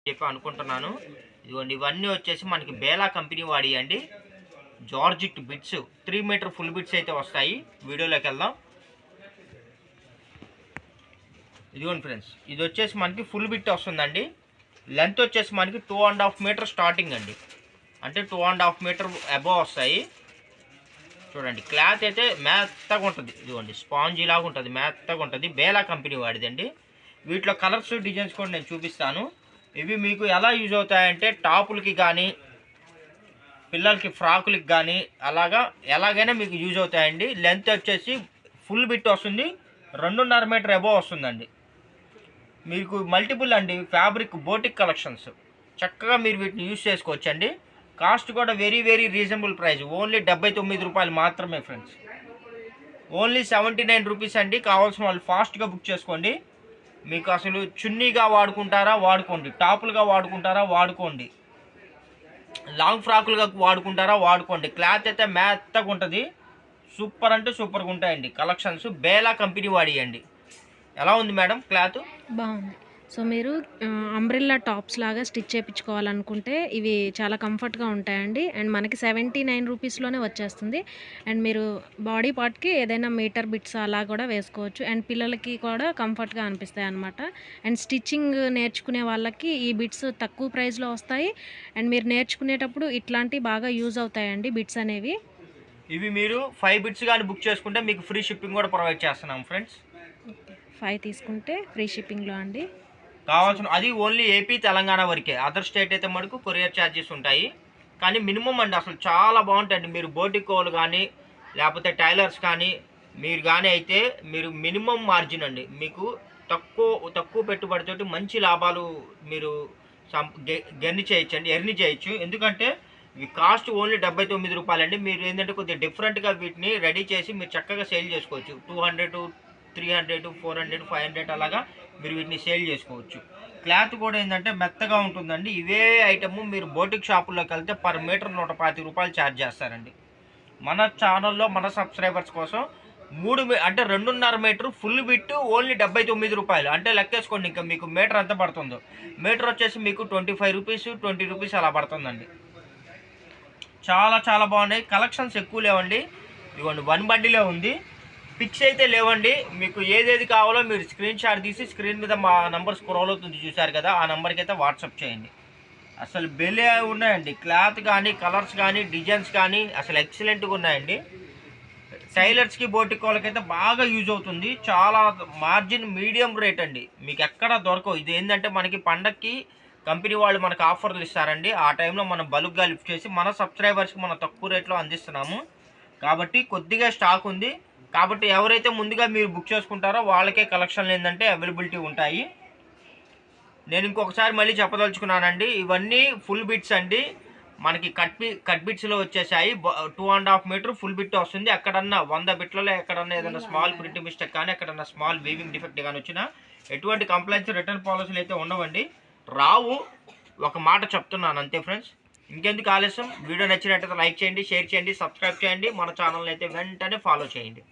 చెప్పి అనుకుంటున్నాను. ఇదిగోండి ఇవన్నీ వచ్చేసి మనకి బేలా కంపెనీ వాడియండి. Georgette bits 3 meter full bits అయితే వస్తాయి. వీడియోలోకి వెళ్దాం. ఇదిగోండి ఫ్రెండ్స్, ఇది వచ్చేసి మనకి ఫుల్ బిట్ వస్తుందండి. లెంత్ వచ్చేసి మనకి 2.5 మీటర్ స్టార్టింగ్ అండి. అంటే 2.5 మీటర్ అబోవ్ వస్తాయి. చూడండి క్లాత్ అయితే మెత్తగా ఉంటుంది. ఇదిగోండి స్పాంజీ లాగా ఉంటుంది, మెత్తగా ఉంటుంది. బేలా కంపెనీ వాడిదండి. వీటిలో కలర్స్ డిజైన్స్ కూడా నేను చూపిస్తాను. ఇవి మీకు ఎలా యూజ్ అవుతాయంటే టాపులకి కానీ పిల్లలకి ఫ్రాకులకి కానీ ఎలాగైనా మీకు యూజ్ అవుతాయండి. లెంత్ వచ్చేసి ఫుల్ బిట్ వస్తుంది, 2.5 మీటర్ అబోవ్ వస్తుందండి. మీకు మల్టిపుల్ అండి ఫ్యాబ్రిక్ బోటిక్ కలెక్షన్స్. చక్కగా మీరు వీటిని యూజ్ చేసుకోవచ్చండి. కాస్ట్ కూడా very very reasonable price. Only 79 రూపాయలు మాత్రమే ఫ్రెండ్స్. ఓన్లీ 79 రూపీస్ అండి. కావాల్సిన వాళ్ళు ఫాస్ట్గా బుక్ చేసుకోండి. మీకు అసలు చున్నీగా వాడుకుంటారా వాడుకోండి, టాపులుగా వాడుకుంటారా వాడుకోండి, లాంగ్ ఫ్రాకులుగా వాడుకుంటారా వాడుకోండి. క్లాత్ అయితే మెత్తగా ఉంటుంది. సూపర్ అంటే సూపర్గా ఉంటాయండి కలెక్షన్స్. బేలా కంపెనీ వాడియండి. ఎలా ఉంది మేడం క్లాత్? బాగుంది. సో మీరు అంబ్రెల్లా టాప్స్ లాగా స్టిచ్ చేయించుకోవాలనుకుంటే ఇవి చాలా కంఫర్ట్గా ఉంటాయండి. అండ్ మనకి 79 రూపీస్లోనే వచ్చేస్తుంది. అండ్ మీరు బాడీ పార్ట్కి ఏదైనా మీటర్ బిట్స్ అలా కూడా వేసుకోవచ్చు. అండ్ పిల్లలకి కూడా కంఫర్ట్గా అనిపిస్తాయి అనమాట. అండ్ స్టిచ్చింగ్ నేర్చుకునే వాళ్ళకి ఈ బిట్స్ తక్కువ ప్రైస్లో వస్తాయి. అండ్ మీరు నేర్చుకునేటప్పుడు ఇట్లాంటివి బాగా యూజ్ అవుతాయండి బిట్స్ అనేవి. ఇవి మీరు 5 బిట్స్ కానీ బుక్ చేసుకుంటే మీకు ఫ్రీ షిప్పింగ్ కూడా ప్రొవైడ్ చేస్తున్నాం ఫ్రెండ్స్. 5 తీసుకుంటే ఫ్రీ షిప్పింగ్లో అండి. కావాల్సిన అది ఓన్లీ ఏపీ తెలంగాణ వరకే. అదర్ స్టేట్ అయితే మటుకు కొరియర్ ఛార్జెస్ ఉంటాయి. కానీ మినిమం అండి అసలు చాలా బాగుంటాయండి. మీరు బోటికోలు కానీ లేకపోతే టైలర్స్ కానీ మీరు కానీ అయితే మీరు మినిమం మార్జిన్ అండి. మీకు తక్కువ పెట్టుబడితోటి మంచి లాభాలు మీరు ఎర్ని చేయొచ్చు. ఎందుకంటే ఇవి కాస్ట్ ఓన్లీ 79 రూపాయలండి. మీరు ఏంటంటే కొద్దిగా డిఫరెంట్గా వీటిని రెడీ చేసి మీరు చక్కగా సేల్ చేసుకోవచ్చు. 200, 300, 400, 500 అలాగా మీరు వీటిని సేల్ చేసుకోవచ్చు. క్లాత్ కూడా ఏంటంటే మెత్తగా ఉంటుందండి. ఇవే ఐటమ్ మీరు బోటిక్ షాపుల్లోకి వెళ్తే పర్ మీటర్ 125 రూపాయలు ఛార్జ్ చేస్తారండి. మన ఛానల్లో మన సబ్స్క్రైబర్స్ కోసం 2.5 మీటర్ ఫుల్ బిట్ ఓన్లీ 79 రూపాయలు. అంటే లెక్కేసుకోండి ఇంకా మీకు మీటర్ ఎంత పడుతుందో. మీటర్ వచ్చేసి మీకు 25 రూపీస్, 20 రూపీస్ అలా పడుతుందండి. చాలా చాలా బాగున్నాయి. కలెక్షన్స్ ఎక్కువ లేవండి. ఇదిగోండి 1 బండిలే ఉంది. పిక్స్ అయితే లేవండి. మీకు ఏదేది కావాలో మీరు స్క్రీన్ షాట్ తీసి స్క్రీన్ మీద మా నంబర్ స్క్రోల్ అవుతుంది చూసారు కదా, ఆ నెంబర్కి అయితే వాట్సాప్ చేయండి. అసలు బెలే ఉన్నాయండి. క్లాత్ కానీ కలర్స్ కానీ డిజైన్స్ కానీ అసలు ఎక్సలెంట్గా ఉన్నాయండి. టైలర్స్కి బోటిక్ వాళ్ళకైతే బాగా యూజ్ అవుతుంది. చాలా మార్జిన్ మీడియం రేట్ అండి. మీకు ఎక్కడ దొరకవు. ఇది ఏంటంటే మనకి పండక్కి కంపెనీ వాళ్ళు మనకు ఆఫర్లు ఇస్తారండి. ఆ టైంలో మనం బల్క్గా లిఫ్ట్ చేసి మన సబ్స్క్రైబర్స్కి మనం తక్కువ రేట్లో అందిస్తున్నాము. కాబట్టి కొద్దిగా స్టాక్ ఉంది. కాబట్టి ఎవరైతే ముందుగా మీరు బుక్ చేసుకుంటారో వాళ్ళకే కలెక్షన్లు ఏంటంటే అవైలబిలిటీ ఉంటాయి. నేను ఇంకొకసారి మళ్ళీ చెప్పదలుచుకున్నానండి, ఇవన్నీ ఫుల్ బిట్స్ అండి. మనకి కట్ బిట్స్లో వచ్చేసాయి. 2.5 మీటర్ ఫుల్ బిట్ వస్తుంది. ఎక్కడన్నా 100 బిట్లలో ఎక్కడన్నా ఏదైనా స్మాల్ ప్రింట్ మిస్టేక్ కానీ ఎక్కడన్నా స్మాల్ వీవింగ్ డిఫెక్ట్ కానీ వచ్చినా ఎటువంటి కంప్లైంట్స్ రిటర్న్ పాలసీలు అయితే ఉండవండి. రావు, ఒక మాట చెప్తున్నాను అంతే ఫ్రెండ్స్. ఇంకెందుకు ఆలస్యం, వీడియో నచ్చినట్టయితే లైక్ చేయండి, షేర్ చేయండి, సబ్స్క్రైబ్ చేయండి. మన ఛానల్ని అయితే వెంటనే ఫాలో చేయండి.